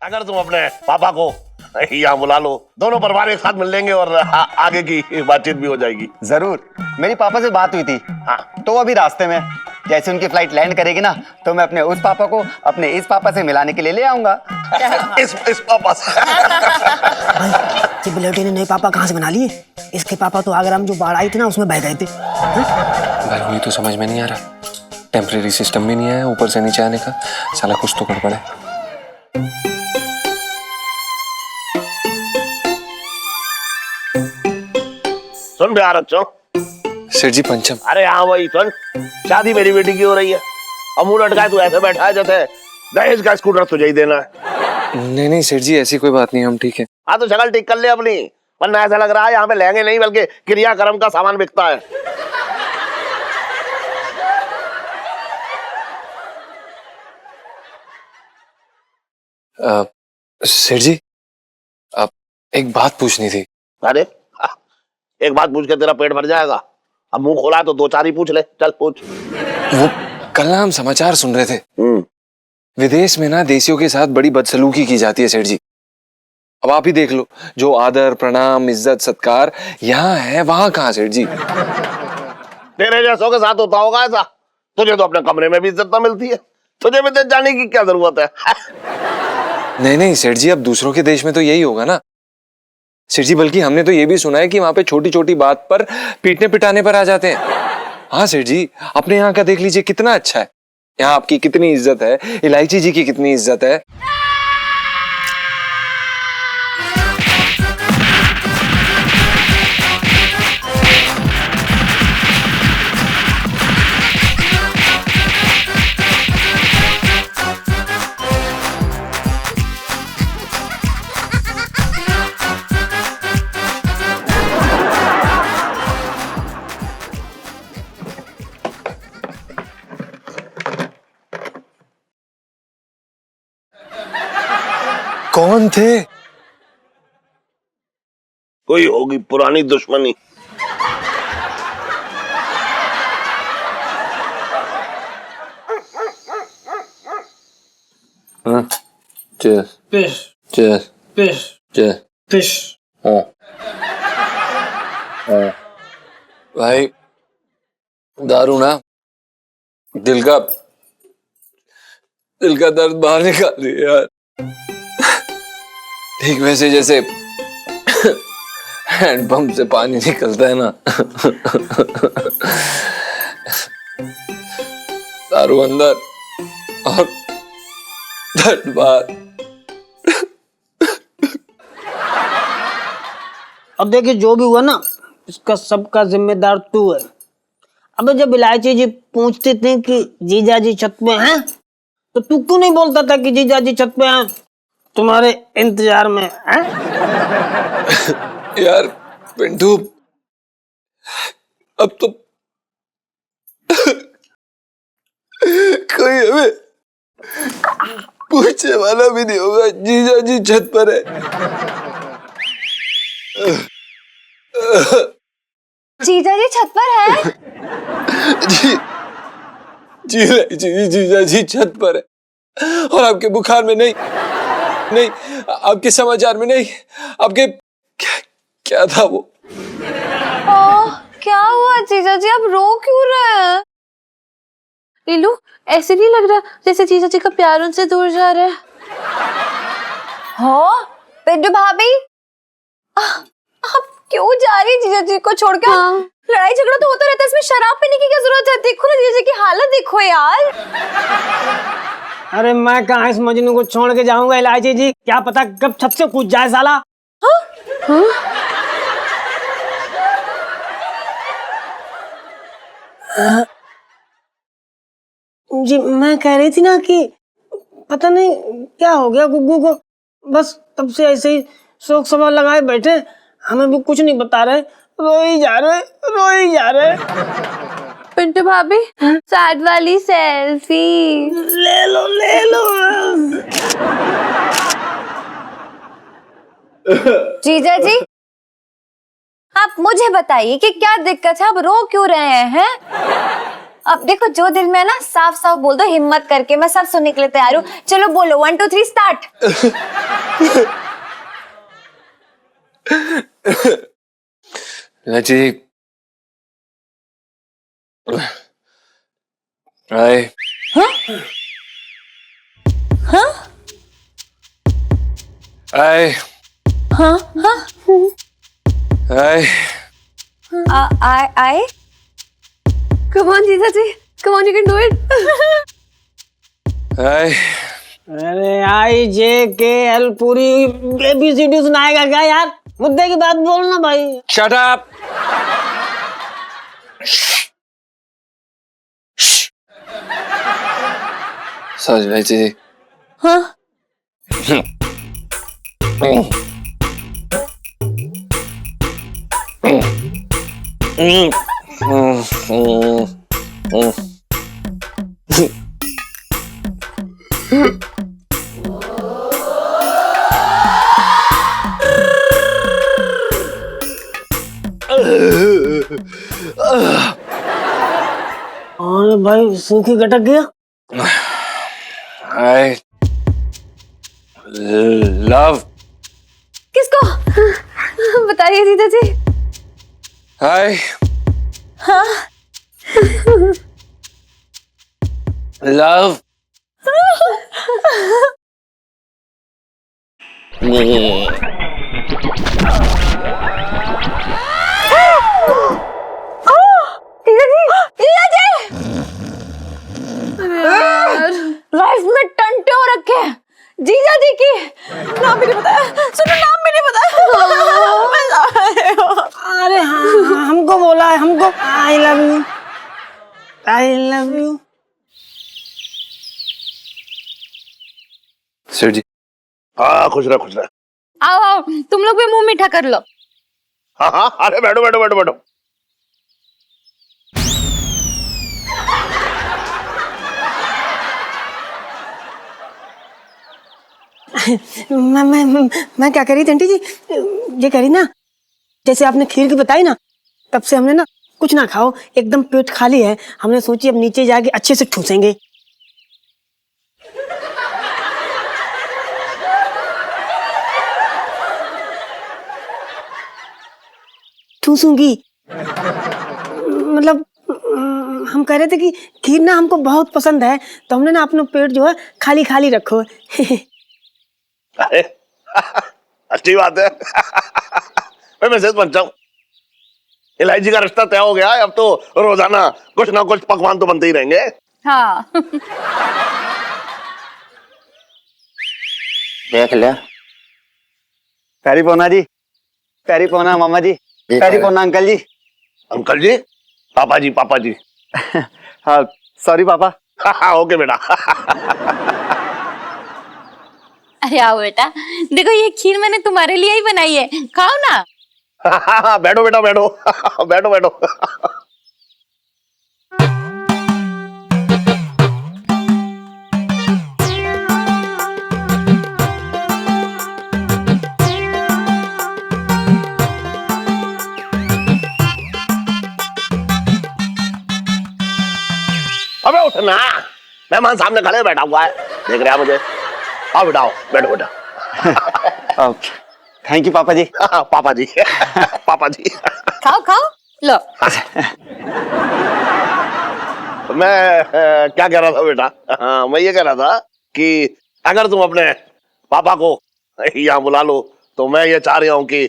अगर तुम अपने पापा को यहाँ बुला लो, दोनों परिवार एक साथ मिल लेंगे और आगे की बातचीत भी हो जाएगी। जरूर, मेरी पापा से बात हुई थी। हाँ। तो अभी रास्ते में जैसे उनकी फ्लाइट लैंड करेगी ना, तो मैं अपने उस पापा को अपने इस पापा से मिलाने के लिए ले आऊंगा। इस पापा से। भाई ये बुलेटिन ने नए पापा कहाँ से बना लिए? इसके पापा तो आगरा में जो बाढ़ आई थी ना उसमें बह गए थे। भाई वही तो समझ में नहीं आ रहा, टेम्परेरी सिस्टम भी नहीं है ऊपर से नीचे आने का, साला कुछ तो गड़बड़ है। सुन बिहार अच्छो। सेठ जी पंचम। अरे हाँ वही सुन, शादी मेरी बेटी की हो रही है और मुंह लटकाए तू ऐसे बैठा है जैसे दहेज का स्कूटर तुझे ही देना है। नहीं सेठ जी ऐसी कोई बात नहीं, हम ठीक है। हाँ तो शक्ल ठीक कर ले अपनी, वरना ऐसा लग रहा है यहाँ पे लहंगे नहीं बल्कि क्रियाक्रम का सामान बिकता है। सेठ जी आप एक बात पूछनी थी। अरे एक बात पूछ के तेरा पेट भर जाएगा, अब मुंह खोला है तो दो चार ही पूछ ले, चल पूछ। वो कल ना हम समाचार सुन रहे थे, विदेश में ना देशियों के साथ बड़ी बदसलूकी की जाती है सेठ जी। अब आप ही देख लो, जो आदर प्रणाम इज्जत सत्कार यहाँ है वहां कहाँ सेठ जी। तेरे जैसों के साथ होता होगा ऐसा, तुझे तो अपने कमरे में भी इज्जत ना मिलती है, तुझे विदेश जाने की क्या जरूरत है। नहीं सेठ जी, अब दूसरों के देश में तो यही होगा ना सेठ जी, बल्कि हमने तो ये भी सुना है कि वहां पे छोटी छोटी बात पर पीटने पिटाने पर आ जाते हैं। हाँ सेठ जी, अपने यहाँ का देख लीजिए कितना अच्छा है, यहाँ आपकी कितनी इज्जत है, इलायची जी की कितनी इज्जत है। कौन थे? कोई होगी पुरानी दुश्मनी। हाँ चेस पिश चेस पिश चेस पिश। हाँ हाँ भाई दारू ना दिल का दर्द बाहर निकाल रही है यार, ठीक वैसे जैसे हैंडपंप से पानी निकलता है ना। दारू अंदर और दर्द बाहर। अब देखिए जो भी हुआ ना, इसका सबका जिम्मेदार तू है। अब जब इलायची जी पूछती थी कि जीजा जी छत पे हैं, तो तू क्यों नहीं बोलता था कि जीजा जी छत पे हैं, तुम्हारे इंतजार में हैं? यार पिंटू, अब तो कोई हमें पूछने वाला भी नहीं होगा, जीजा जी छत पर है। जीजा जी छत पर है? जीजा जी छत पर है और आपके बुखार में नहीं, आपके समाचार में नहीं, आपके क्या था वो? क्या हुआ जीजा जी, आप रो क्यों रहे हैं? लीलू, ऐसे नहीं लग रहा जैसे जीजा जी का प्यार उनसे दूर जा रहा है। हाँ पिंटू भाभी, आप क्यों जा रही जीजा जी को छोड़ के? हाँ। लड़ाई झगड़ा तो होता रहता है, इसमें शराब पीने की क्या जरूरत है? देखो ना जीजा जी की हालत देखो यार। अरे मैं कहाँ इस मजनू को छोड़ के जाऊंगा इलायची जी, क्या पता कब छत से कूद जाए साला। हाँ? हाँ? जी मैं कह रही थी ना कि पता नहीं क्या हो गया गुग्गू को, बस तब से ऐसे ही शोक सभा लगाए बैठे, हमें भी कुछ नहीं बता रहे, रो ही जा रहे। पिंटू भाभी, सैड वाली सेल्फी ले लो। जीजा जी आप मुझे बताइए कि क्या दिक्कत है, आप रो क्यों रहे हैं? अब देखो जो दिल में है ना साफ साफ बोल दो, हिम्मत करके, मैं सब सुनने के लिए तैयार हूँ। चलो बोलो 1 2 3 स्टार्ट। लाची आई आई आई आई Come on, जीजा जी. Come on, you can do it. आई अरे आई जे के एल पूरी ABCD सुनाएगा क्या यार? मुद्दे की बात बोलना भाई। शट अप सच लाची हाँ अरे भाई सूखी गटक गया। आई लव किसको? बताइए जीजा जी. आई लव जीजा जी लाइफ में टंटे हो रखे हैं जीजा जी की। नाम भी नहीं बताया, सुनो नाम भी नहीं बताया। अरे हाँ हमको बोला है, हमको I love you, I love you. Sir जी हाँ खुश रह खुश रह। आओ आओ तुम लोग भी मुंह मीठा कर लो। हाँ हाँ अरे बैठो बैठो बैठो बैठो। मैं क्या कह रही थी आंटी जी, ये कह रही ना जैसे आपने खीर की बताई ना, तब से हमने ना कुछ ना खाओ, एकदम पेट खाली है। हमने सोची अब नीचे जाके अच्छे से ठूसेंगे। ठूसूंगी मतलब हम कह रहे थे कि खीर ना हमको बहुत पसंद है, तो हमने ना अपना पेट जो है खाली खाली रखो। अरे अच्छी बात है। मैं सेहत बन जाऊं। इलायची का रिश्ता तय हो गया है, अब तो रोजाना कुछ ना कुछ पकवान तो बनते ही रहेंगे। हाँ देख लिया। पैरी पोना जी, पैरी पोना मामा जी, पैरी पोना अंकल जी। अंकल जी, पापा जी, पापा जी। हाँ सॉरी पापा। हाँ ओके बेटा। अरे आओ बेटा, देखो ये खीर मैंने तुम्हारे लिए ही बनाई है, खाओ ना। बैठो बेटा बैठो। बैठो बैठो। अबे उठना, मेहमान सामने खड़े बैठा हुआ है, देख रहे हैं मुझे। आओ बेटा आओ, बैठो बेटा। थैंक यू पापा जी। पापा जी। पापा जी। खाओ खाओ लो। मैं क्या कह रहा था बेटा, हाँ मैं ये कह रहा था कि अगर तुम अपने पापा को यहाँ बुला लो तो मैं ये चाह रहा हूँ कि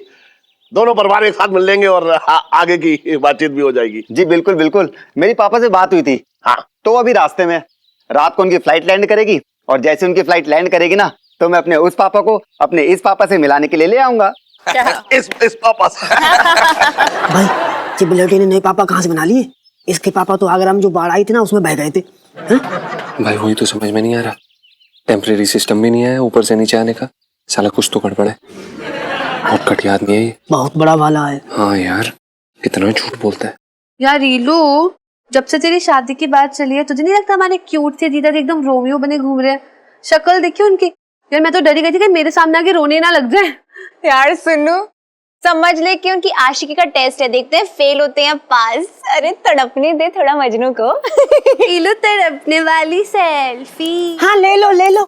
दोनों परिवार एक साथ मिल लेंगे और आगे की बातचीत भी हो जाएगी। जी बिल्कुल बिल्कुल, मेरी पापा से बात हुई थी। हाँ तो अभी रास्ते में, रात को उनकी फ्लाइट लैंड करेगी और जैसे उनकी फ्लाइट लैंड करेगी ना, तो मैं अपने उस पापा को अपने इस पापा से मिलाने के लिए ले आऊंगा। इस पापा से। भाई ये बिलौटी ने नए पापा कहाँ से बना लिए? इसके पापा तो आगरा में जो बाढ़ आई थी ना उसमें बह गए थे। भाई वही तो समझ में नहीं आ रहा, टेम्परेरी सिस्टम भी नहीं है ऊपर से नीचे आने का, साला कुछ तो गड़बड़ है। बहुत घटिया आदमी है ये। बहुत बड़ा वाला है। हाँ यार कितना झूठ बोलता है। यार रीलू, जब से तेरी शादी की बात चली है, तुझे नहीं लगता हमारे क्यूट थे जीजा जी एकदम रोमियो बने घूम रहे हैं? शक्ल देखियो उनकी। यार मैं तो डरी गई थी कि मेरे सामने आके रोने ना लग जाए। यार सुनो, समझ ले कि उनकी आशिकी का टेस्ट है, देखते हैं फेल होते हैं पास। अरे तड़पने दे थोड़ा मजनू को। लो तड़पने वाली सेल्फी। हाँ ले लो ले लो।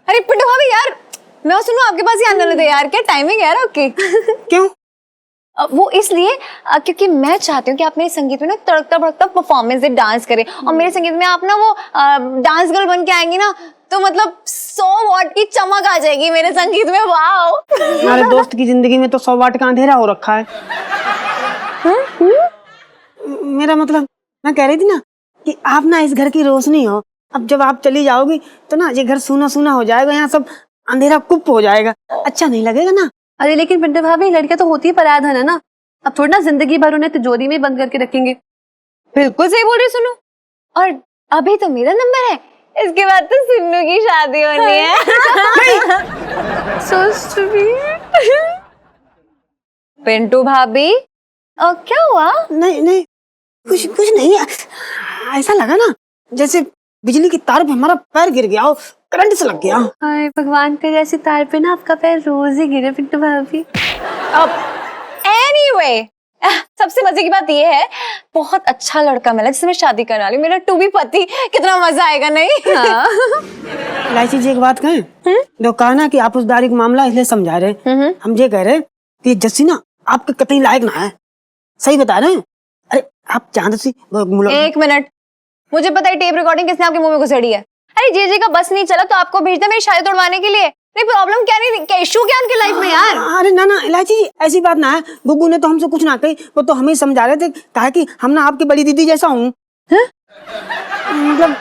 अरे पिंटू भाभी यार, मैं सुनो आपके पास ही आने वाले थे यार, क्या टाइमिंग है यार आपकी? क्यों? वो इसलिए क्योंकि मैं चाहती हूँ कि आप मेरे संगीत में ना तड़कता भड़कता परफॉर्मेंस दे डांस करें, और मेरे संगीत में आप ना वो डांस गर्ल बन के आएंगी ना, तो मतलब 100 वॉट की चमक आ जाएगी मेरे संगीत में। वाओ। हमारे दोस्त की जिंदगी में तो 100 वाट का अंधेरा हो रखा है। मेरा मतलब, मैं कह रही थी ना कि आप ना इस घर की रोशनी हो। अब जब आप चली जाओगी तो ना ये घर सूना सूना हो जाएगा, यहाँ सब अंधेरा कुप हो जाएगा, अच्छा नहीं लगेगा ना। अरे लेकिन पिंटू भाभी, लड़कियां तो होती ही पराधन है ना, अब थोड़ी ना जिंदगी भर उन्हें तिजोरी में बंद करके रखेंगे। बिल्कुल सही बोल रही सुनो, और अभी तो मेरा नंबर है, इसके बाद तो सुन्नू की शादी होनी है। So sweet। पिंटू भाभी क्या हुआ? नहीं नहीं, कुछ कुछ नहीं, ऐसा लगा ना जैसे बिजली की तार पे हमारा पैर गिर गया हो, करंट से लग गया। हाय भगवान करे ऐसी तार पे ना आपका पैर रोज ही गिरे पिंटू भाभी। अब एनीवे, सबसे मजे की बात ये है, बहुत अच्छा लड़का मिला जिससे मैं शादी करने वाली हूँ, मेरा टू बी पति। कितना मजा आएगा नहीं? हाँ। इलायची जी एक बात कहें, जो कहा ना कि आप उस दारी का मामला इसलिए समझा रहे, हम ये कह रहे कि जस्सी ना आपके कतई लायक ना है। सही बता रहे हैं। अरे आप चांद सी एक मिनट, मुझे पता है टेप रिकॉर्डिंग किसने आपके मुंह में घुसेड़ी है। अरे जे का बस नहीं चला तो आपको भेज दे मेरी शादी तोड़वाने के लिए। नहीं प्रॉब्लम क्या, नहीं क्या इशू क्या उनके लाइफ में यार? अरे ना ना इलायची जी, ऐसी बात ना है। गुग्गू ने तो हमसे कुछ ना कही, वो तो हमें समझा रहे थे, कहा कि हम ना आपकी बड़ी दीदी जैसा हूँ। मतलब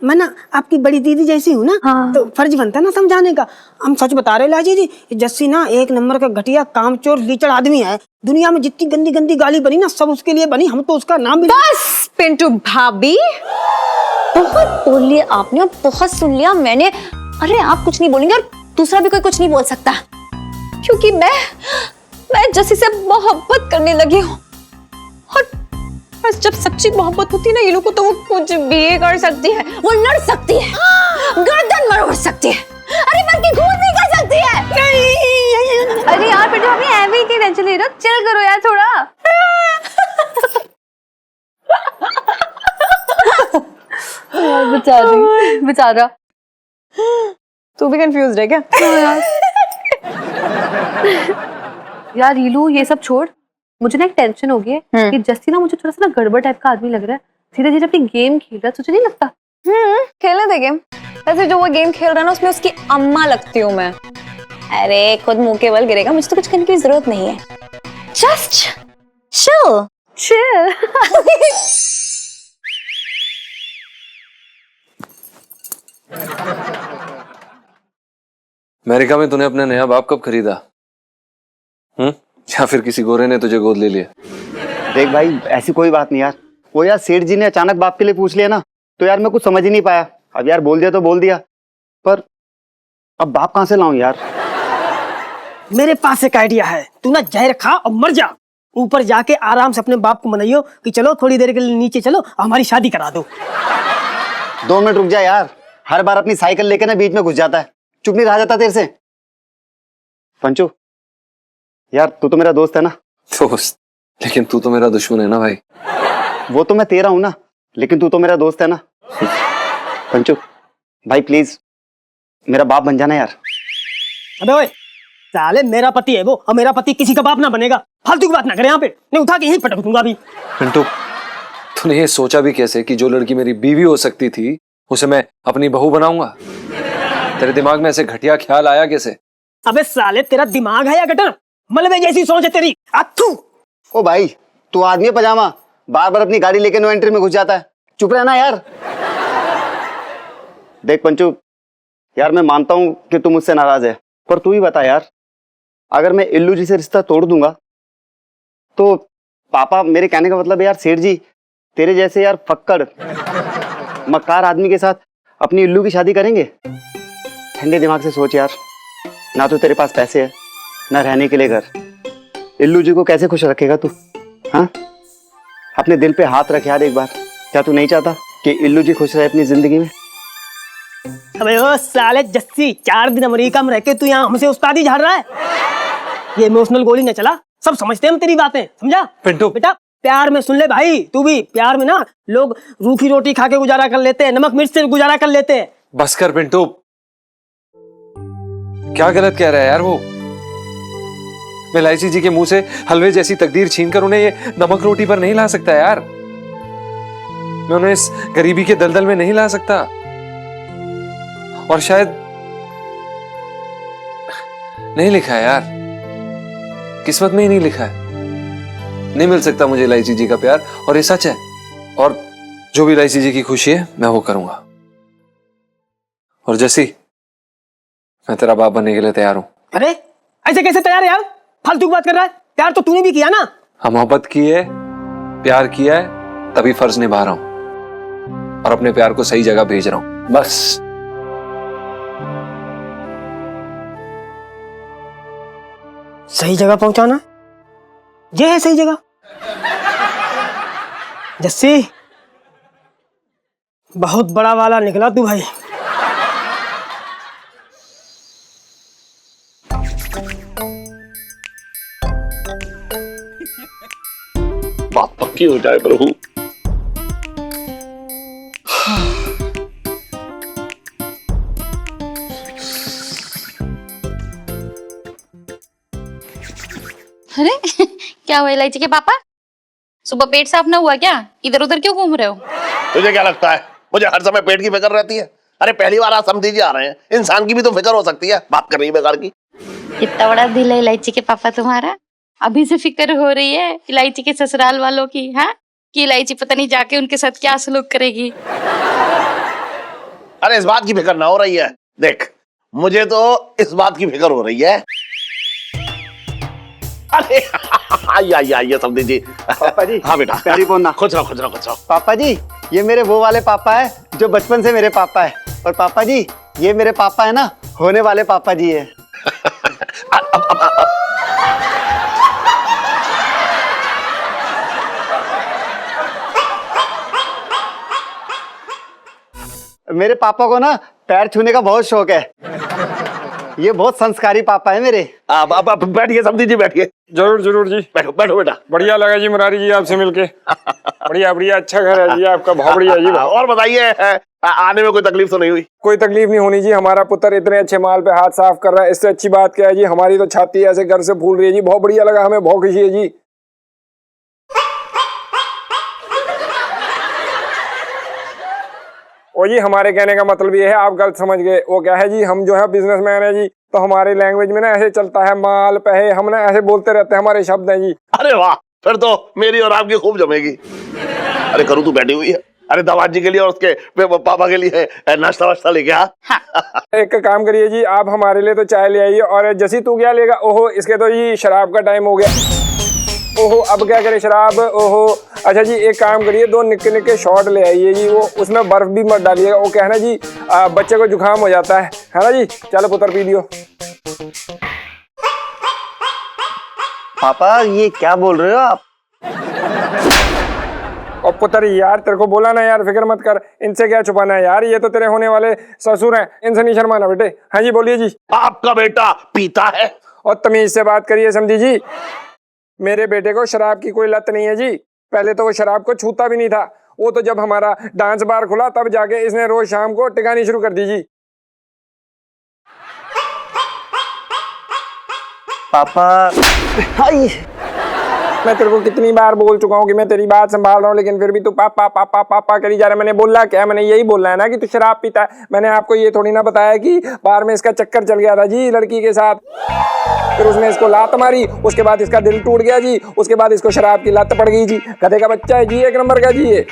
मैं ना आपकी बड़ी दीदी जैसी हूँ ना, हाँ। तो फर्ज बनता है ना समझाने का। हम सच बता रहे इलायची जी, जस्सी ना एक नंबर का घटिया कामचोर लीचड़ आदमी है। दुनिया में जितनी गंदी गंदी गाली बनी ना, सब उसके लिए बनी, हम तो उसका नाम भी। बस पिंटू भाभी, बहुत बोल लिया आपने और बहुत सुन लिया मैंने। अरे आप कुछ नहीं बोलेंगे और दूसरा भी कोई कुछ नहीं बोल सकता, क्योंकि मैं जस्सी से मोहब्बत करने लगी हूँ। और बस जब सच्ची मोहब्बत होती है ना ये लोग को, तो वो कुछ भी कर सकती है। वो लड़ सकती है, गर्दन मरोड़ सकती है, अरे बल्कि खून भी कर सकती है। अरे यार पिंटू भाभी, ऐਵੇਂ की टेंशन ले रहे हो, चिल करो यार थोड़ा। यार बेचारा तू भी कंफ्यूज है क्या? यार रीलू, ये सब छोड़, मुझे ना एक टेंशन हो गई है कि जस्सी ना मुझे थोड़ा सा ना गड़बड़ टाइप का आदमी लग रहा है। धीरे धीरे अपनी गेम खेल रहा है, तुझे नहीं लगता? खेलने दे गेम। वैसे जो वो गेम खेल रहा है ना, उसमें उसकी अम्मा लगती हूँ मैं। अरे खुद मुंह के बल गिरेगा, मुझे तो कुछ करने की जरूरत नहीं है। Just chill chill. अमेरिका में तूने अपना नया बाप कब खरीदा? या फिर किसी गोरे ने तुझे गोद ले लिया? देख भाई, ऐसी कोई बात नहीं यार। वो यार सेठ जी ने अचानक बाप के लिए पूछ लिया ना, तो यार मैं कुछ समझ ही नहीं पाया। अब यार बोल दिया तो बोल दिया, पर अब बाप कहाँ से लाऊं यार? मेरे पास एक आइडिया है, तू ना जहर खा और मर जा। ऊपर जाके आराम से अपने बाप को मनाइयो कि चलो थोड़ी देर के लिए नीचे चलो, हमारी शादी करा दो। 2 मिनट रुक जा यार, हर बार अपनी साइकिल लेके ना बीच में घुस जाता है, चुप नहीं रहा जाता तेरे से। पंचू यार, तू तो मेरा दोस्त है ना। दोस्त? लेकिन तू तो मेरा दुश्मन है ना भाई। वो तो मैं तेरा हूं ना, लेकिन तू तो मेरा दोस्त है ना। पंचू भाई प्लीज मेरा बाप बन जाना यार। अबे ओए साले, मेरा पति है वो, और मेरा पति किसी का बाप ना बनेगा। फालतू की बात ना करे यहाँ पे, नहीं उठा के यहीं पटक दूंगा अभी। पिंटू, तूने ये सोचा भी कैसे कि जो लड़की मेरी बीवी हो सकती थी उसे मैं अपनी बहू बनाऊंगा? तेरे दिमाग में ऐसे घटिया ख्याल आया कैसे? अबे साले, तेरा दिमाग है या गटर? मलबे जैसी सोच है तेरी। अथू। ओ भाई, तू आदमी है पजामा, बार बार अपनी गाड़ी लेके नो एंट्री में घुस जाता है। चुप रहना यार। देख पंचू यार, मैं मानता हूं कि तू मुझसे नाराज है, पर तू ही बता यार, अगर मैं इल्लू जी से रिश्ता तोड़ दूंगा तो पापा, मेरे कहने का मतलब यार सेठ जी, तेरे जैसे यार फक्कड़ मक्कार आदमी के साथ अपनी इल्लू की शादी करेंगे? ठंडे दिमाग से सोच यार, ना तो तेरे पास पैसे है, ना रहने के लिए घर। इल्लू जी को कैसे खुश रखेगा तू? हाँ, अपने दिल पे हाथ रख यार एक बार। क्या तू नहीं चाहता कि इल्लू जी खुश रहे अपनी जिंदगी में? अबे ओ साले जस्सी, 4 दिन अमेरिका में रह के तू यहाँ हमसे उस्तादी झाड़ रहा है। ये इमोशनल गोली न चला, सब समझते हैं हम तेरी बातें, समझा? पिंटू। बेटा प्यार में सुन ले भाई, तू भी प्यार में ना लोग रूखी रोटी खा के गुजारा कर लेते हैं, नमक मिर्च से गुजारा कर लेते हैं। बस कर पिंटू, क्या गलत कह रहा है यार वो। मैं इलायची जी के मुंह से हलवे जैसी तकदीर छीनकर उन्हें ये नमक रोटी पर नहीं ला सकता यार। मैं उन्हें इस गरीबी के दलदल में नहीं ला सकता, और शायद नहीं लिखा है यार, किस्मत में ही नहीं लिखा है। नहीं मिल सकता मुझे इलायची जी का प्यार, और ये सच है। और जो भी इलायची जी की खुशी है मैं वो करूंगा। और जैसी, मैं तेरा बाप बनने के लिए तैयार हूं। अरे ऐसे कैसे तैयार है यार, फालतू की बात कर रहा है। प्यार तो तूने भी किया ना। हाँ, मोहब्बत की है, प्यार किया है, तभी फर्ज निभा रहा हूं और अपने प्यार को सही जगह भेज रहा हूं, बस। सही जगह पहुंचाना, ये है सही जगह। जस्सी, बहुत बड़ा वाला निकला तू भाई। बात पक्की हो जाए प्रभु। अरे क्या हुआ इलायची के पापा? सुबह पेट साफ ना हुआ क्या? इधर उधर क्यों घूम रहे हो? तुझे क्या लगता है मुझे हर समय पेट की फिक्र रहती है? अरे पहली बार आज समझी जी आ रहे हैं, इंसान की भी तो फिक्र हो सकती है। बात कर रही है बेकार की। इतना बड़ा दिल है इलायची के पापा तुम्हारा, अभी से फिक्र हो रही है इलायची के ससुराल वालों की, हाँ? कि इलायची पता नहीं जाके उनके साथ क्या सलूक करेगी। अरे इस बात की फिक्र ना हो रही है, देख मुझे तो इस बात की फिक्र हो रही है। अरे आइए समझी जी। पापा जी। हाँ बेटा, प्यारी बोलना। खुश रहो खुश रहो खुश रहो। पापा जी, ये मेरे वो वाले पापा है जो बचपन से मेरे पापा है। और पापा जी, ये मेरे पापा है ना, होने वाले पापा जी है। मेरे पापा को ना पैर छूने का बहुत शौक है। ये बहुत संस्कारी पापा है मेरे। अब बैठिए समझी जी, बैठिए। जरूर जरूर जी। बैठो बैठो बेटा। बढ़िया लगा जी मुरारी जी आपसे मिलके। बढ़िया बढ़िया, अच्छा घर है जी आपका, बहुत बढ़िया जी। और बताइए, आने में कोई तकलीफ तो नहीं हुई? कोई तकलीफ नहीं होनी जी, हमारा पुत्र इतने अच्छे माल पे हाथ साफ कर रहा है, इससे अच्छी बात क्या है जी। हमारी तो छाती ऐसे घर से फूल रही है जी, बहुत बढ़िया लगा, हमें बहुत खुशी है जी। और जी हमारे कहने का मतलब ये है, आप गलत समझ गए। वो क्या है जी, हम जो है बिजनेसमैन है जी, तो हमारे लैंग्वेज में ना ऐसे चलता है, माल पहे, हम ना ऐसे बोलते रहते हैं, हमारे शब्द हैं जी। अरे वाह, फिर तो मेरी और आपकी खूब जमेगी। अरे करूँ तू बैठी हुई है। अरे दामाद जी के लिए और उसके पापा के लिए नाश्ता वाश्ता लेके आ। एक काम करिए जी, आप हमारे लिए तो चाय ले आइए, और जैसी तू क्या लेगा? ओहो, इसके तो जी शराब का टाइम हो गया। ओहो, अब क्या करे शराब? ओहो, अच्छा जी एक काम करिए, 2 निक्के निक्के शॉट ले आइए जी, वो उसमें बर्फ भी मत डालिएगा, वो क्या है ना जी, बच्चे को जुकाम हो जाता है ना जी। चलो पुत्र पी लियो। पापा ये क्या बोल रहे हो आप? और पुत्र यार, तेरे को बोला ना यार, फिक्र मत कर, इनसे क्या छुपाना है यार, ये तो तेरे होने वाले ससुर हैं, इनसे नहीं शर्माना बेटे। हाँ जी बोलिए जी। आपका बेटा पीता है? और तमीज से बात करिए समझी जी, मेरे बेटे को शराब की कोई लत नहीं है जी। पहले तो वो शराब को छूता भी नहीं था, वो तो जब हमारा डांस बार खुला तब जाके इसने रोज शाम को टिकानी शुरू कर दी जी। पापा मैं तेरे को कितनी बार बोल चुका हूँ कि मैं तेरी बात संभाल रहा हूँ, लेकिन फिर भी तू पापा पापा पापा करी जा रहा है। मैंने बोला क्या? मैंने यही बोलना है ना कि तू शराब पीता है। मैंने आपको ये थोड़ी ना बताया कि बार में इसका चक्कर चल गया था जी लड़की के साथ, फिर उसने इसको लात मारी, उसके बाद इसका दिल टूट गया जी, उसके बाद इसको शराब की लत पड़ गई जी। गधे का बच्चा है जी, 1 नंबर का जी ये।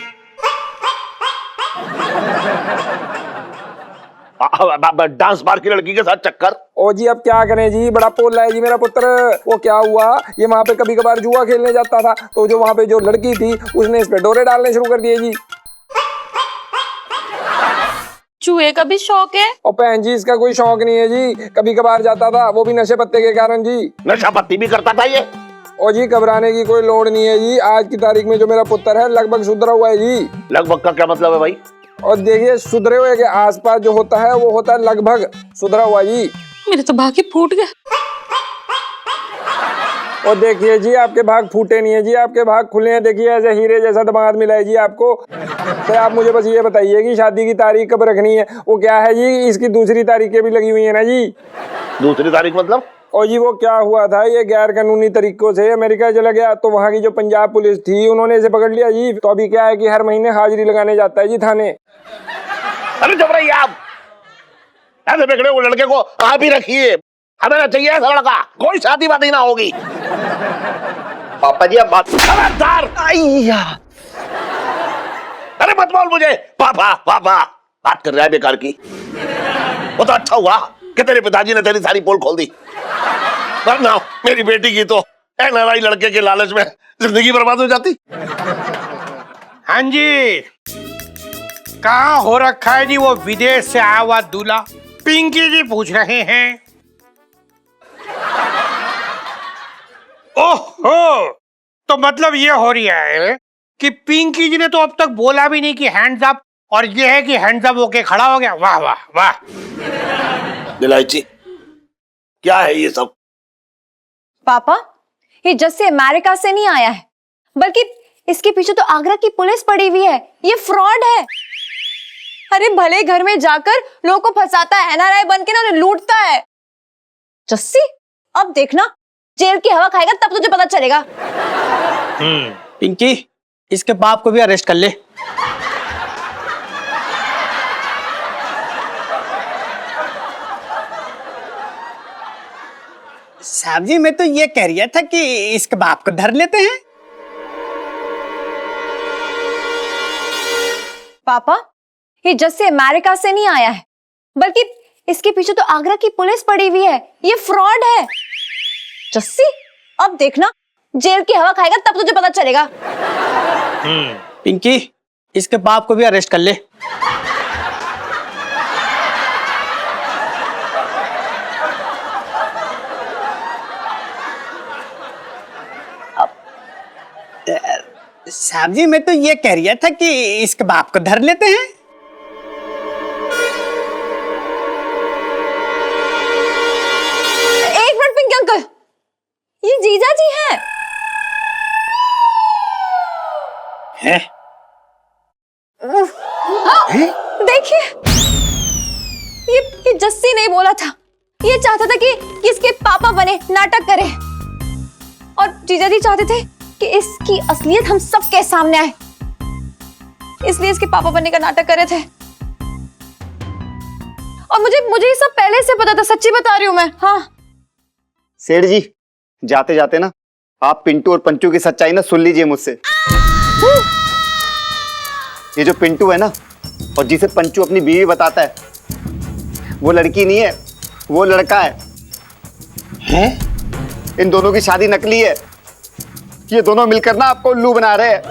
डांस बार की लड़की के साथ चक्कर? ओ जी अब क्या करें जी, बड़ा पोला है जी मेरा पुत्र। वो क्या हुआ, ये वहां पे कभी कभार जुआ खेलने जाता था, तो जो वहां पे जो लड़की थी उसने इस पे डोरे डालने शुरू कर दिए जी। चूहे का भी शौक है? और बहन जी इसका कोई शौक नहीं है जी, कभी कभार जाता था, वो भी नशे पत्ते के कारण जी। नशा पत्ती भी करता था ये? और जी घबराने की कोई लोड़ नहीं है जी, आज की तारीख में जो मेरा पुत्र है लगभग सुधरा हुआ है जी। लगभग का क्या मतलब है भाई? और देखिए सुधरे हुए के आसपास जो होता है वो होता है लगभग सुधरा हुआ जी। मेरे तो भाग्य फूट गया। और देखिए जी आपके भाग फूटे नहीं है जी, आपके भाग खुले हैं। देखिए ऐसे हीरे जैसा दामाद मिला है जी आपको। तो आप मुझे बस ये बताइए कि शादी की तारीख कब रखनी है? वो क्या है जी, इसकी दूसरी तारीखें भी लगी हुई है ना जी। दूसरी तारीख मतलब? और जी वो क्या हुआ था, ये गैर कानूनी तरीकों से अमेरिका चला गया, तो वहाँ की जो पंजाब पुलिस थी उन्होंने इसे पकड़ लिया जी। तो अभी क्या है कि हर महीने हाजिरी लगाने जाता है जी थाने। अरे चुप रहिए आप, ऐसे बिगड़े हुए लड़के को आप ही रखिए। हमें ना चाहिए ऐसा लड़का, कोई शादी वादी ना होगी। पापा जी आप बात खबरदार! अरे मत बोल मुझे पापा पापा, बात कर रहा है बेकार की। वो तो अच्छा हुआ कि तेरे पिताजी ने तेरी सारी पोल खोल दी, वरना मेरी बेटी की तो एनआरआई लड़के के लालच में जिंदगी बर्बाद हो जाती। हाँ जी, कहाँ हो रखा है जी वो विदेश से आया हुआ दूल्हा? पिंकी जी पूछ रहे हैं। ओहो, तो मतलब ये हो रही है कि पिंकी जी ने तो अब तक बोला भी नहीं कि हैंड्स अप, और ये है कि हैंड्स अप होके खड़ा हो गया। वाह वाह वाह। इलायची, क्या है ये सब? पापा, ये जस्सी अमेरिका से नहीं आया है, बल्कि इसके पीछे तो आगरा की पुलिस पड़ी हुई है। ये फ्रॉड है। अरे भले घर में जाकर लोगों को फंसाता है, एनआरआई बन के ना लूटता है। जस्सी, अब देखना जेल की हवा खाएगा तब तुझे पता चलेगा। पिंकी, इसके बाप को भी अरेस्ट कर ले। साहब जी, मैं तो ये कह रहा था कि इसके बाप को धर लेते हैं। पापा, ये जस्सी अमेरिका से नहीं आया है, बल्कि इसके पीछे तो आगरा की पुलिस पड़ी हुई है। ये फ्रॉड है। जस्सी, अब देखना जेल की हवा खाएगा तब तुझे पता चलेगा। पिंकी, इसके बाप को भी अरेस्ट कर ले। साहब जी, मैं तो ये कह रहा था कि इसके बाप को धर लेते हैं। एक मिनट पिंकी अंकल, ये जीजा जी हैं। हैं? देखिए, ये जस्सी नहीं बोला था। ये चाहता था कि इसके पापा बने, नाटक करे, और जीजा जी चाहते थे कि इसकी असलियत हम सबके सामने आए, इसलिए इसके पापा बनने का नाटक करे थे। और मुझे ये सब पहले से पता था, सच्ची बता रही हूं मैं। हाँ सेठ जी, जाते जाते ना आप पिंटू और पंचू की सच्चाई ना सुन लीजिए मुझसे। ये जो पिंटू है ना, और जिसे पंचू अपनी बीवी बताता है, वो लड़की नहीं है, वो लड़का है। हैं? इन दोनों की शादी नकली है। ये दोनों मिलकर ना आपको उल्लू बना रहे हैं।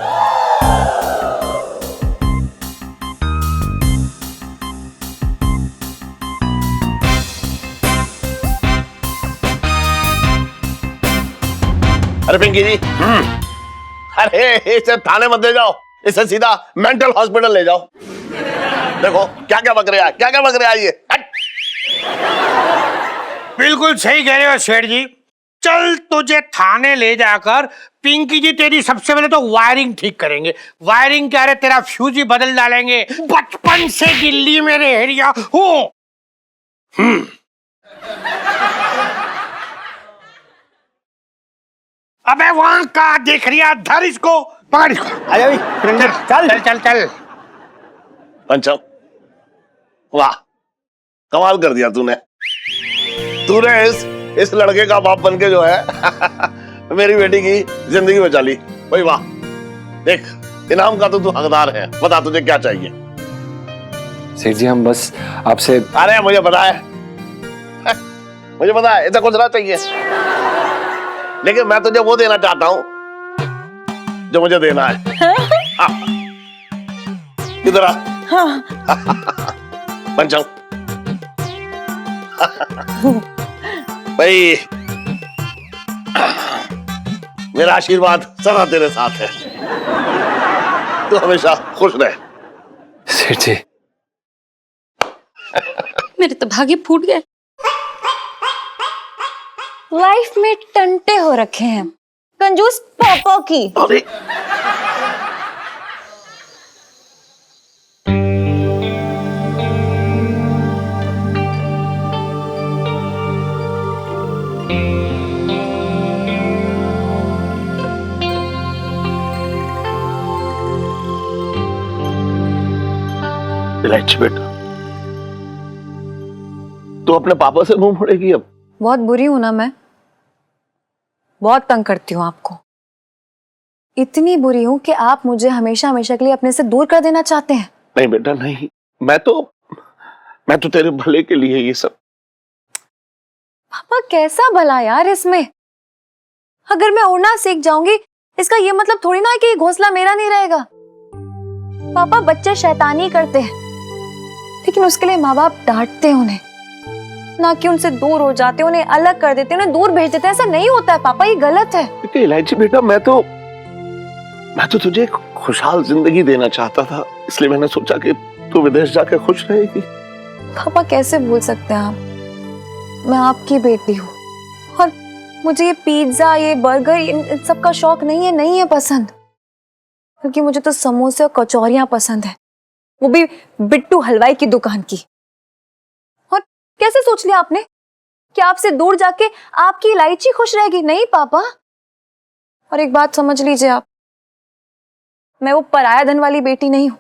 अरे पिंकी जी, अरे इसे थाने मत ले जाओ, इसे सीधा मेंटल हॉस्पिटल ले जाओ। देखो क्या क्या बक रहा है, क्या क्या बक रहा है ये। हट! बिल्कुल सही कह रहे हो सेठ जी। चल तुझे थाने ले जाकर पिंकी जी तेरी सबसे पहले तो वायरिंग ठीक करेंगे। वायरिंग क्या रे, तेरा फ्यूज ही बदल डालेंगे। बचपन से दिल्ली में रह रिया हूँ। अबे वहां का देख रिया, धर इसको, पकड़ इसको। आजा भी, चल चल चल चल। पंचम, वाह, कमाल कर दिया तूने। तूने इस लड़के का बाप बनके जो है मेरी बेटी की जिंदगी बचा ली। भाई वाह, देख इनाम का तो तू हकदार है। बता तुझे क्या चाहिए? सेठ जी, हम बस आपसे। अरे मुझे पता है, मुझे पता है, इतना कुछ ना चाहिए, लेकिन मैं तुझे वो देना चाहता हूं जो मुझे देना है। हाँ। इधर आ। पंचम, भाई मेरा आशीर्वाद सदा तेरे साथ है। तू हमेशा खुश रहे। सेठ जी मेरे तो भाग्य फूट गए। लाइफ में टंटे हो रखे हैं कंजूस पापा की। अरे इलायची बेटा, तू अपने पापा से मुंह मोड़ेगी अब? बहुत बुरी हूं ना मैं, बहुत तंग करती हूँ आपको। इतनी बुरी हूं कि आप मुझे हमेशा हमेशा के लिए अपने से दूर कर देना चाहते हैं। नहीं बेटा नहीं, मैं तो तेरे भले के लिए ये सब। पापा कैसा भला यार इसमें? अगर मैं उड़ना सीख जाऊंगी इसका ये मतलब थोड़ी ना है कि घोंसला मेरा नहीं रहेगा। पापा बच्चे शैतानी करते हैं लेकिन उसके लिए माँ बाप डांटते हैं उन्हें, ना कि उनसे दूर हो जाते, उन्हें अलग कर देते, उन्हें दूर भेज देते। ऐसा नहीं होता है पापा, ये गलत है। इलायची बेटा, मैं तो तुझे एक खुशहाल जिंदगी देना चाहता था, इसलिए मैंने सोचा कि तू विदेश जाकर खुश रहेगी। पापा कैसे भूल सकते हैं आप? मैं आपकी बेटी हूँ और मुझे ये पिज्जा, ये बर्गर, इन सब का शौक नहीं है पसंद। क्योंकि मुझे तो समोसे और कचौरियां पसंद है, वो भी बिट्टू हलवाई की दुकान की। और कैसे सोच लिया आपने कि आपसे दूर जाके आपकी इलायची खुश रहेगी? नहीं पापा। और एक बात समझ लीजिए आप, मैं वो पराया धन वाली बेटी नहीं हूं,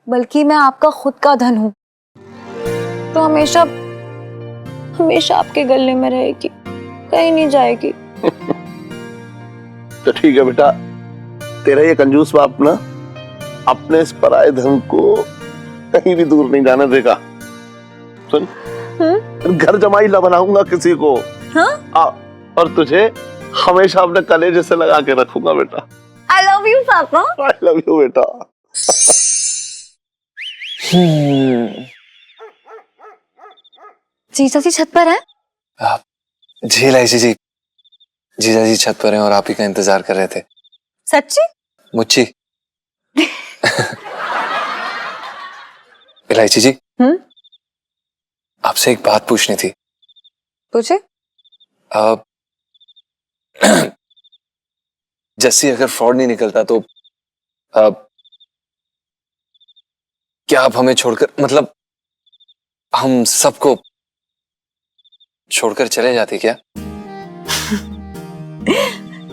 बल्कि मैं आपका खुद का धन हूं, तो हमेशा हमेशा आपके गले में रहेगी, कहीं नहीं जाएगी। तो ठीक है बेटा, तेरा ये कंजूस बाप ना अपने इस पराये धन को कहीं भी दूर नहीं जाने देगा। सुन, घर जमाई ला बनाऊंगा किसी को। हाँ? और तुझे हमेशा अपने कलेजे से लगा के रखूंगा बेटा। I love you पापा। I love you बेटा। जीजा जी छत पर है? जी इलायची जी, जीजा जी छत पर हैं और आप ही का इंतजार कर रहे थे। सच्ची? मुच्ची। इलायची जी, आपसे एक बात पूछनी थी। पूछे? जस्सी अगर फ्रॉड नहीं निकलता तो क्या आप हमें छोड़कर, मतलब हम सबको छोड़कर चले जाते क्या?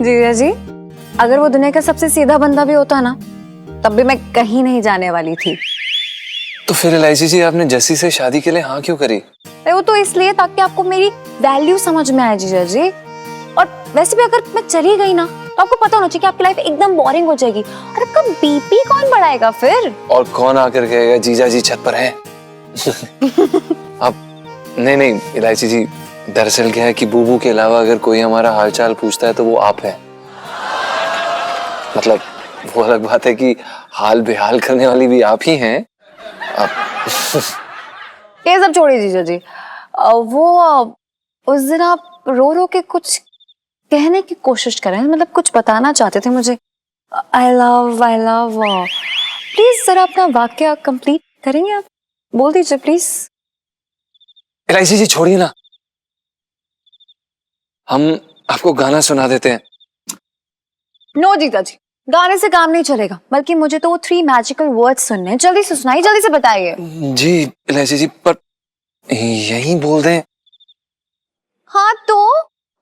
जीजा जी, अगर वो दुनिया का सबसे सीधा बंदा भी होता ना, तब भी मैं कहीं नहीं जाने वाली थी। तो फिर इलायची जी, आपने जस्सी से शादी के लिए हाँ क्यों करी? वो तो इसलिए ताकि आपको मेरी वैल्यू समझ में आए जीजा जी। और वैसे भी अगर मैं चली गई ना, तो आपको पता होना चाहिए कि आपकी लाइफ एकदम बोरिंग हो जाएगी। और आपका बीपी कौन बढ़ाएगा फिर? और कौन आकर कहेगा जीजा जी छत पर हैं? अब नहीं इलायची जी, दरअसल क्या है कि बूबू के अलावा अगर कोई हमारा हालचाल पूछता है तो वो आप है। मतलब वो अलग बात है कि हाल बेहाल करने वाली भी आप ही हैं। ये सब छोड़िए जीजा जी। उस दिन आप रो रो के कुछ कहने की कोशिश कर रहे हैं, मतलब कुछ बताना चाहते थे मुझे। आई लव प्लीज जरा अपना वाक्य कंप्लीट करेंगे आप? बोल दीजिए प्लीज। इलायची जी छोड़िए ना, हम आपको गाना सुना देते हैं। नो जीजा जी, गाने से काम नहीं चलेगा, बल्कि मुझे तो वो 3 मैजिकल वर्ड्स सुनने हैं। जल्दी से सुनाइए, जल्दी से बताइए। जी इलायची जी, पर यही बोल दें। हाँ तो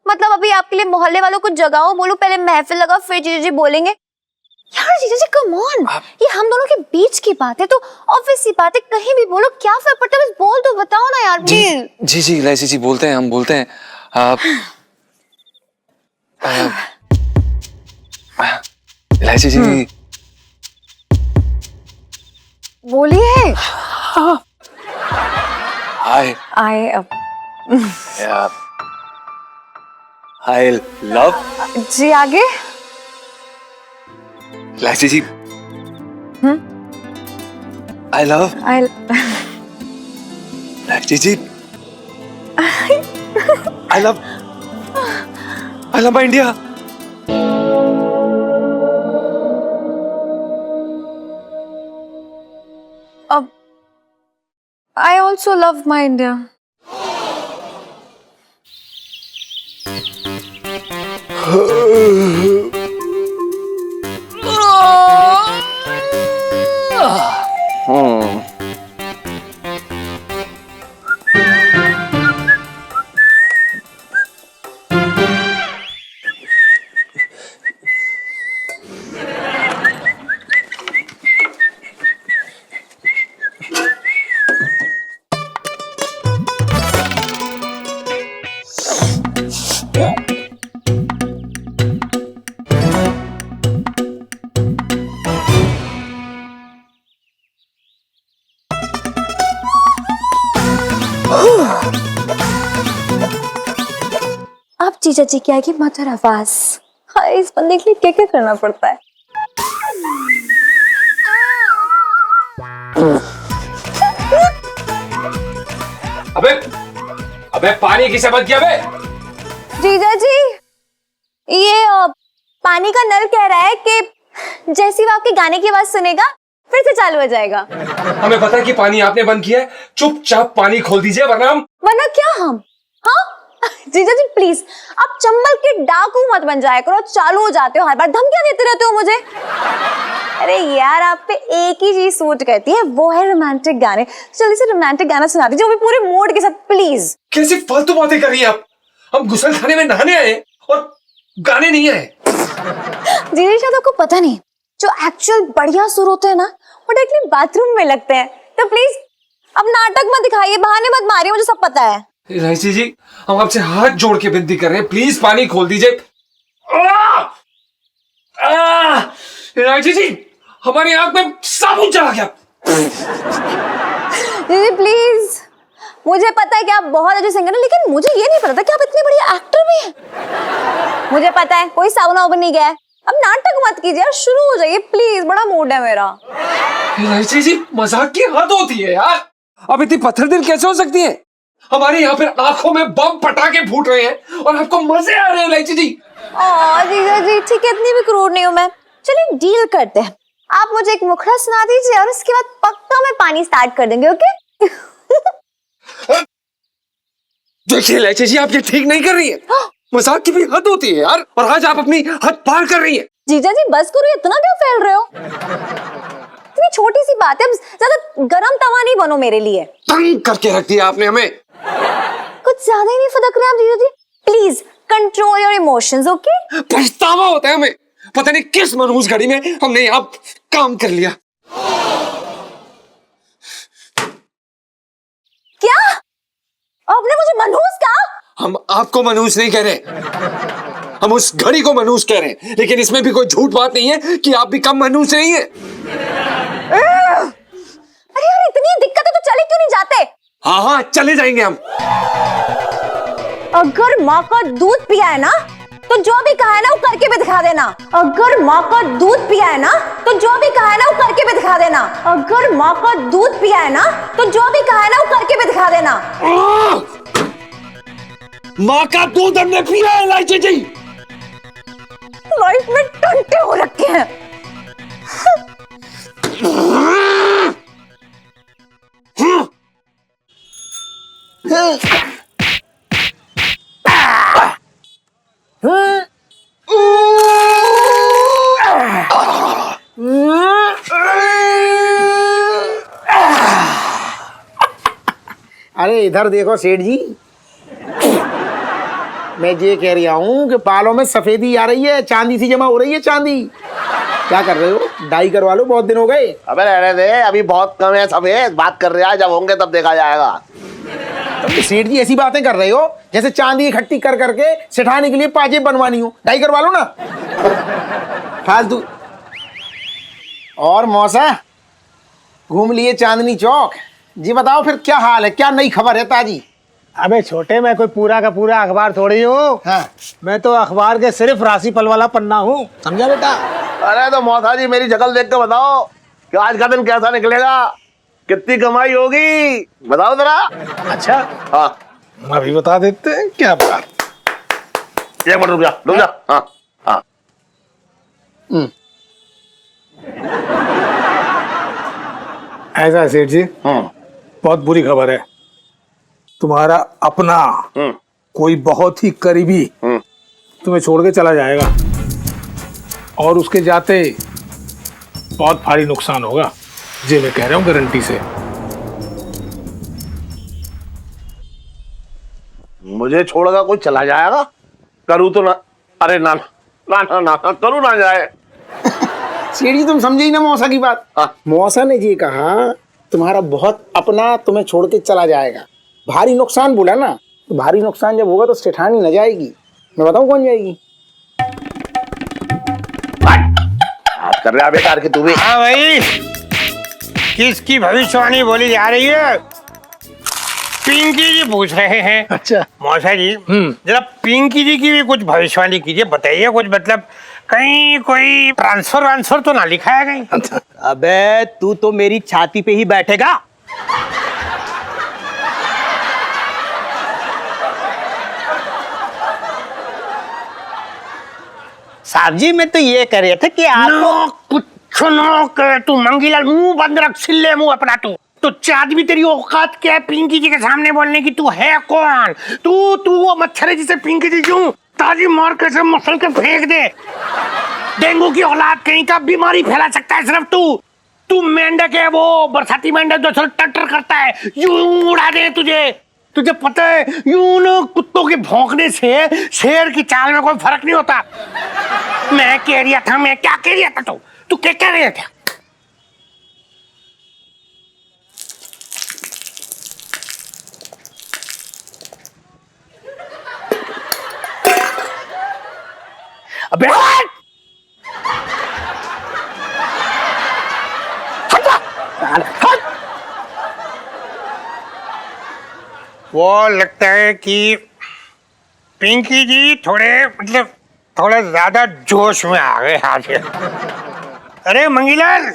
मतलब अभी आपके लिए मोहल्ले वालों को जगाओ, बोलो पहले महफिल लगा, फिर जीजा जी बोलेंगे। यार जीजा जी कम ऑन, ये हम दोनों के बीच की बात है, तो ऑब्वियस सी बात है, कहीं भी बोलो, क्या फर्क पड़ता है? बस बोल दो, बताओ ना यार प्लीज। जी इलायची जी बोलते हैं, हम बोलते हैं। इलायची जी बोलिए। आई लव जी आगे। इलायची ji, I love Elaichi ji, I love my India. I also love my India. अब जीजा जी की आएगी मधुर आवाज। हाँ, इस बंदे के लिए क्या क्या करना पड़ता है। अबे अबे पानी किसे बंद किया बे? जीजा जी, ये पानी का नल कह रहा है कि जैसे ही वो आपके गाने की आवाज सुनेगा फिर से चालू हो जाएगा। हमें पता है कि पानी आपने बंद किया है, चुपचाप पानी खोल दीजिए वरना क्या हम? हाँ जीजा जी प्लीज, आप चंबल के डाकू मत बन जाया करो, चालू हो जाते हो हर बार, धमकियां देते रहते हो मुझे। अरे यार, आप पे एक ही चीज सूट करती है, वो है रोमांटिक गाने। जल्दी से रोमांटिक गाना सुना दीजिए, वो भी पूरे मूड के साथ प्लीज। कैसी फालतू बातें कर रही हैं आप? हम गुसल खाने में नहाने आए और गाने नहीं आए। जीजा शायद आपको पता नहीं, जो एक्चुअल बढ़िया सुर होते हैं ना, वो डायरेक्टली बाथरूम में लगते हैं। तो प्लीज अब नाटक मत दिखाइए, बहाने मत मारिए, मुझे सब पता है। इलायची जी, हम आपसे हाथ जोड़ के विनती कर रहे हैं, प्लीज पानी खोल दीजिए। इलायची जी, हमारी आंख में साबुन चला गया। दीदी प्लीज, मुझे पता है कि आप बहुत अच्छे सिंगर हैं, लेकिन मुझे ये नहीं पता था कि आप इतने बढ़िया एक्टर भी हैं। मुझे पता है कोई साबुन वाबुन नहीं गया है। अब नाटक मत कीजिए यार, शुरू हो जाइए प्लीज, बड़ा मूड है मेरा। इलायची जी, मजाक की हद होती है यार। अब इतनी पत्थर दिल कैसे हो सकती है? हमारे यहाँ पे आंखों में बम पटाखे फूट रहे हैं और आपको मजे आ रहे हैं इलायची जी। जीजा जी ठीक है, इतनी भी क्रूर नहीं हूँ मैं। चलिए डील करते हैं, आप मुझे एक मुखड़ा सुना दीजिए और उसके बाद पक्का मैं पानी स्टार्ट कर देंगे, ओके? देखिए इलायची जी, आप ये ठीक नहीं कर रही है। मजाक की भी हद होती है यार, और आज आप अपनी हद पार कर रही है। जीजा जी बस करो, इतना क्यों फैल रहे हो? इतनी छोटी सी बात है, ज्यादा गरम तवा नहीं बनो मेरे लिए। तंग करके रख दिया आपने हमें। कुछ ज्यादा ही नहीं फदक रहे आप जीजा जी, please control your emotions, okay? पछतावा होता है हमें, पता नहीं किस मनहूस घड़ी में हमने यहाँ काम कर लिया। क्या आपने मुझे मनहूस कहा? हम आपको मनहूस नहीं कह रहे, हम उस घड़ी को मनहूस कह रहे हैं, लेकिन इसमें भी कोई झूठ बात नहीं है कि आप भी कम मनहूस नहीं है। अरे यार, इतनी दिक्कत है तो चले क्यों नहीं जाते? हाँ हाँ, चले जाएंगे हम। अगर माँ का दूध पिया है ना, तो जो भी कहा है ना वो करके भी दिखा देना। अगर माँ का दूध पिया है ना, तो जो भी कहा है ना वो करके भी दिखा देना। अगर माँ का दूध पिया है ना, तो जो भी कहा है ना वो करके भी दिखा देना। माँ का दूध हमने पिया है इलायची जी। लाइफ में टंटे हो रखे हैं। अरे इधर देखो सेठ जी, मैं ये कह रहा हूँ कि बालों में सफेदी आ रही है, चांदी सी जमा हो रही है चांदी। क्या कर रहे हो? डाई करवा लो, बहुत दिन हो गए। अबे रहने दे, अभी बहुत कम है सफेद, बात कर रहे हैं, जब होंगे तब देखा जाएगा। तो सेठ जी ऐसी बातें कर रहे हो जैसे चांदी इकट्ठी कर करके सिठाने के लिए पाजेब बनवानी हो। डाई करवा लो ना, फालतू। और मौसा, घूम लिए चांदनी चौक, जी बताओ फिर क्या हाल है, क्या नई खबर है ताजी? अबे छोटे, मैं कोई पूरा का पूरा अखबार थोड़ी हूँ। हाँ। मैं तो अखबार के सिर्फ राशिफल वाला पन्ना हूँ, समझा बेटा? अरे तो मौसा जी, मेरी शक्ल देख के बताओ कि आज का दिन कैसा निकलेगा, कितनी कमाई होगी, बताओ जरा। अच्छा, हाँ अभी बता देते हैं, क्या बात। एक मिनट रुक जा, रुक जा। हाँ हाँ, ऐसा है सेठ जी, बहुत बुरी खबर है। तुम्हारा अपना कोई बहुत ही करीबी तुम्हें छोड़ के चला जाएगा, और उसके जाते बहुत भारी नुकसान होगा। जी मैं कह रहा हूँ गारंटी से। मुझे छोड़कर कोई चला जाएगा? करूँ तो ना, अरे ना ना ना ना, ना करूँ ना जाए। सेठ जी तुम समझे ही ना मौसा की बात। मौसा ने ये कहा तुम्हारा बहुत अपना तुम्हें छोड़ के चला जाएगा, भारी नुकसान बोला ना, तो भारी नुकसान जब होगा तो सेठानी न जाएगी। मैं बताऊं कौन जाएगी? बात कर रहा बेकार के तू भी। हाँ भाई, किसकी भविष्यवाणी बोली जा रही है? पिंकी जी पूछ रहे हैं। अच्छा मौसा जी, जरा पिंकी जी की भी कुछ भविष्यवाणी कीजिए, बताइए कुछ, मतलब कहीं कोई ट्रांसफर तो ना लिखा है कहीं? अबे तू तो मेरी छाती पे ही बैठेगा। साहब जी मैं तो ये कह रहे थे कि आप कुछ ना कर, तू मंगीलाल मुंह बंद रख, सिल्ले मुंह अपना। तो चाँद भी तेरी औकात क्या है पिंकी जी के सामने बोलने की? तू है कौन? तू वो मच्छर है जिसे पिंकी जी यूं ताजी मार के सब मसल के फेंक दे। डेंगू की औलाद कहीं का बीमारी फैला सकता है सिर्फ तू मेंढक है, वो बरसाती मेंढक जो चल टटर करता है, यूं उड़ा दे तुझे पता है यूं ना कुत्तों के भौंकने से शेर की चाल में कोई फर्क नहीं होता। मैं क्या कह रहा था? तू क्या कह रहा था? अबे वो लगता है कि पिंकी जी थोड़े ज्यादा जोश में आ गए आज। अरे मंगीलाल,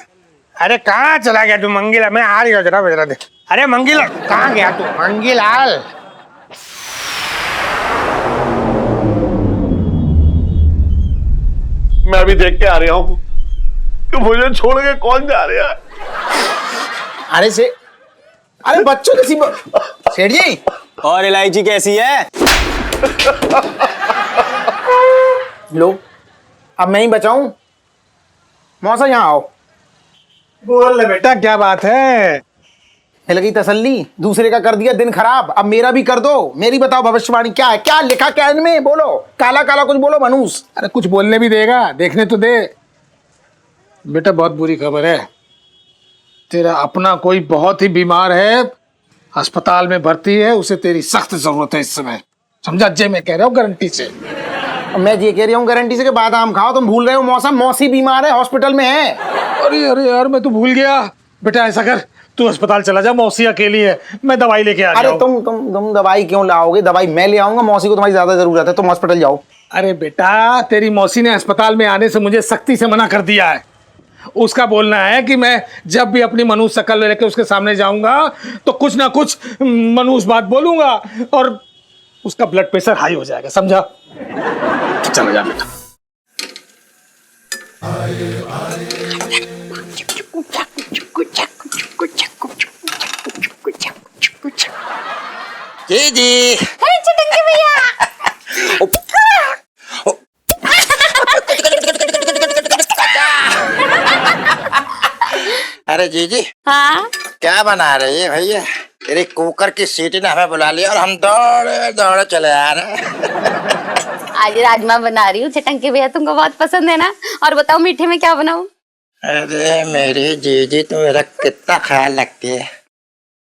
अरे कहाँ चला गया तू? मंगीलाल, मैं आ रही हूँ, जरा दे। अरे मंगीलाल कहाँ गया तू? मंगीलाल मैं अभी देख के आ रहा हूँ कि मुझे छोड़ के कौन जा रहा है। अरे बच्चों जैसी सेठ जी, और इलायची कैसी है? लो अब मैं ही बचाऊं। मौसा यहाँ आओ। बोल ले बेटा, क्या बात है? मिल गई तसल्ली, दूसरे का कर दिया दिन खराब, अब मेरा भी कर दो। मेरी बताओ भविष्यवाणी क्या है? क्या लिखा क्या इनमें? बोलो, काला काला कुछ बोलो मनूस। अरे कुछ बोलने भी देगा, देखने तो दे। बेटा बहुत बुरी खबर है, तेरा अपना कोई बहुत ही बीमार है, अस्पताल में भर्ती है, उसे तेरी सख्त जरूरत है इस समय, समझा? जे मैं कह रहा हूँ गारंटी से। मैं ये कह रही हूँ गारंटी से कि बादाम खाओ। तुम भूल रहे हो मौसम, मौसी बीमार है, हॉस्पिटल में है। अरे यार मैं तो भूल गया। बेटा ऐसा कर, तू अस्पताल चला जा, मौसी अकेली है, मैं दवाई लेके आ जाऊं। अरे तुम दवाई क्यों लाओगे? दवाई मैं ले आऊंगा, मौसी को तुम्हारी ज्यादा जरूरत है, तुम हॉस्पिटल जाओ। अरे बेटा तेरी मौसी ने अस्पताल में आने से मुझे सख्ती से मना कर दिया है। उसका बोलना है कि मैं जब भी अपनी मनुष्य शक्ल लेके उसके सामने जाऊंगा तो कुछ ना कुछ मनुष्य बात बोलूंगा और उसका ब्लड प्रेशर हाई हो जाएगा, समझा? चलो जा बेटा। जी चिटंकी भैया, अरे जीजी, हाँ क्या बना रही है भैया? तेरी कुकर की सीटी ने हमें बुला लिया और हम दौड़े दौड़े चले आ रहे हैं। आज राजमा बना रही हूँ चिटंकी भैया, तुमको बहुत पसंद है ना? और बताओ मीठे में क्या बनाऊं? अरे मेरी जीजी तो मेरा कितना ख्याल रखती है।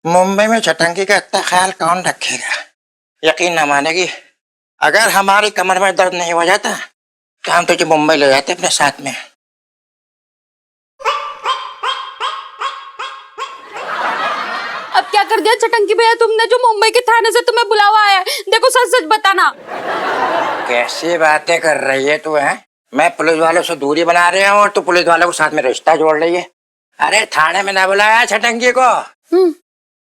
मुंबई में चटंकी का इतना ख्याल कौन रखेगा? यकीन न मानेगी, अगर हमारी कमर में दर्द नहीं हो जाता तो हम तुझे मुंबई ले जाते अपने साथ में। अब क्या कर दिया चटंकी भैया तुमने, जो मुंबई के थाने से तुम्हें बुलावा आया है? देखो सच सच बताना। कैसी बातें कर रही है तू? है मैं पुलिस वालों से दूरी बना रहा हूँ और तू पुलिस वालों के साथ में रिश्ता जोड़ रही है। अरे थाने में ना बुलाया छटंकी को,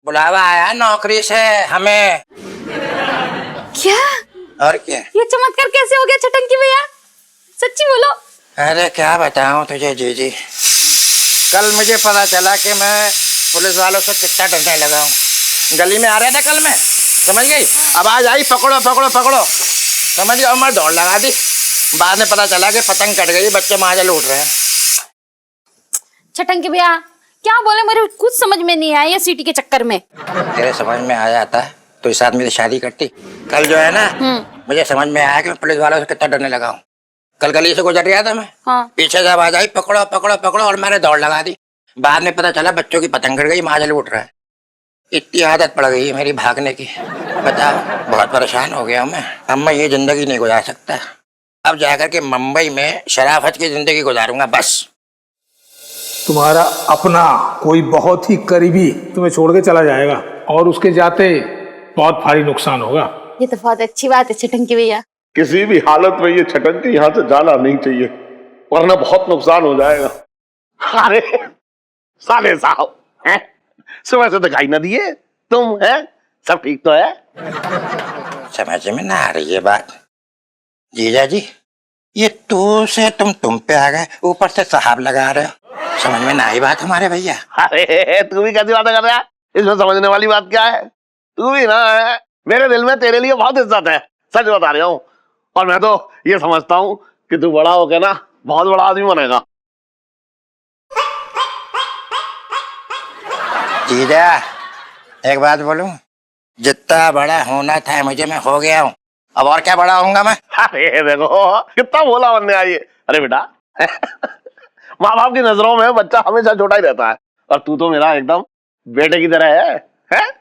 बुलावा आया नौकरी से हमें। क्या? और क्या? ये चमत्कार कैसे हो गया चटंकी भैया? सच्ची बोलो। अरे क्या बताऊं तुझे जीजी, कल मुझे पता चला कि मैं पुलिस वालों से कितना डरने लगा हूँ। गली में आ रहा था कल मैं, समझ गई, आवाज आई पकड़ो पकड़ो पकड़ो, समझ गई, और मैं दौड़ लगा दी। बाद में पता चला कि पतंग कट गई, बच्चे माजा लूट रहे हैं। छटंकी भैया क्या बोले, मेरे कुछ समझ में नहीं आया ये सिटी के चक्कर में। तेरे समझ में आ जाता है तो इस आदमी से शादी करती। कल जो है ना, मुझे समझ में आया कि मैं पुलिस वालों से कितना डरने लगा हूँ। कल गली से गुजर रहा था मैं, पीछे से आवाज आई पकड़ो पकड़ो पकड़ो, और मैंने दौड़ लगा दी। बाद में पता चला बच्चों की पतंग कट गई, माजा लूट रहा है। इतनी आदत पड़ गई है मेरी भागने की, बताओ, बहुत परेशान हो गया मैं। अब मैं ये जिंदगी नहीं गुजार सकता। अब जाकर के मुंबई में शराफत की जिंदगी गुजारूंगा बस। तुम्हारा अपना कोई बहुत ही करीबी तुम्हें छोड़ के चला जाएगा और उसके जाते बहुत भारी नुकसान होगा। ये तो बहुत अच्छी बात है छटंकी भैया। किसी भी हालत में ये छटंकी यहाँ से जाना नहीं चाहिए, वरना बहुत नुकसान हो जाएगा। अरे साले साहब, हैं? सुबह से दिखाई न दिए तुम, हैं? सब ठीक तो है? समझ में ना आ रही है बात। जीजा जी, ये तू से तुम पे आ गए, ऊपर से साहब लगा रहे हो। समझ में ना आई बात हमारे भैया। अरे तू भी कैसी बातें कर रहा है? इसमें समझने वाली बात क्या है? तू भी ना, मेरे दिल में तेरे लिए बहुत इज्जत है, सच बता रहा हूँ। और मैं तो ये समझता हूँ कि तू बड़ा होकर ना बहुत बड़ा आदमी बनेगा। जीजा, एक बात बोलूं, जितना बड़ा होना था मुझे, मैं हो गया हूँ। अब और क्या बड़ा होऊंगा मैं? अरे देखो कितना भोला बनने आई है। अरे बेटा, माँ बाप की नजरों में बच्चा हमेशा छोटा ही रहता है, और तू तो मेरा एकदम बेटे की तरह है, हैं?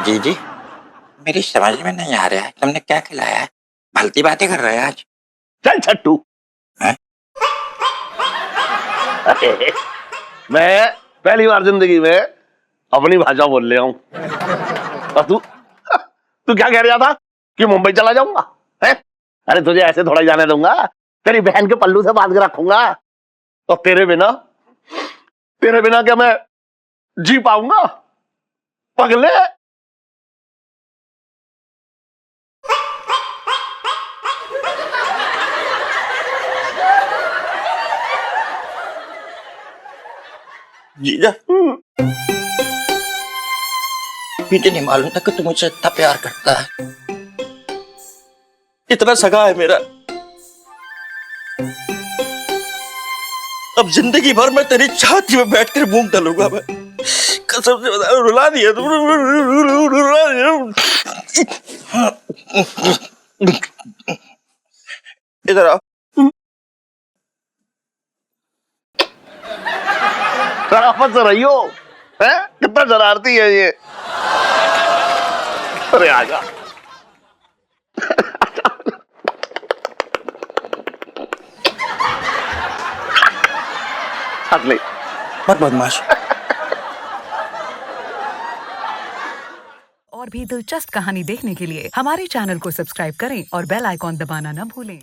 जीजी, मेरी समझ में नहीं आ रहा है, तुमने क्या खिलाया है? भलती बातें कर रहे हैं आज। चल छट्टू, मैं पहली बार जिंदगी में अपनी भाषा बोल रहा हूँ। और तू क्या कह रहा था कि मुंबई चला जाऊंगा, हैं? अरे तुझे ऐसे थोड़ा ही जाने दूंगा, तेरी बहन के पल्लू से बांध के रखूंगा। तो तेरे बिना क्या मैं जी पाऊंगा पगले? जीजा, मुझे नहीं मालूम था कि तू मुझसे इतना प्यार करता है, इतना सगा है मेरा। अब जिंदगी भर मैं तेरी छाती में बैठकर मूंग डालूंगा मैं, कसम से बता। रुला दिया तुम, रुला दिया। इधर आओ। शराफत से रही हो, हैं? कितना शरारती है ये। अरे आजा। हंस ले, मत बदमाश। और भी दिलचस्प कहानी देखने के लिए हमारे चैनल को सब्सक्राइब करें और बेल आइकॉन दबाना न भूलें।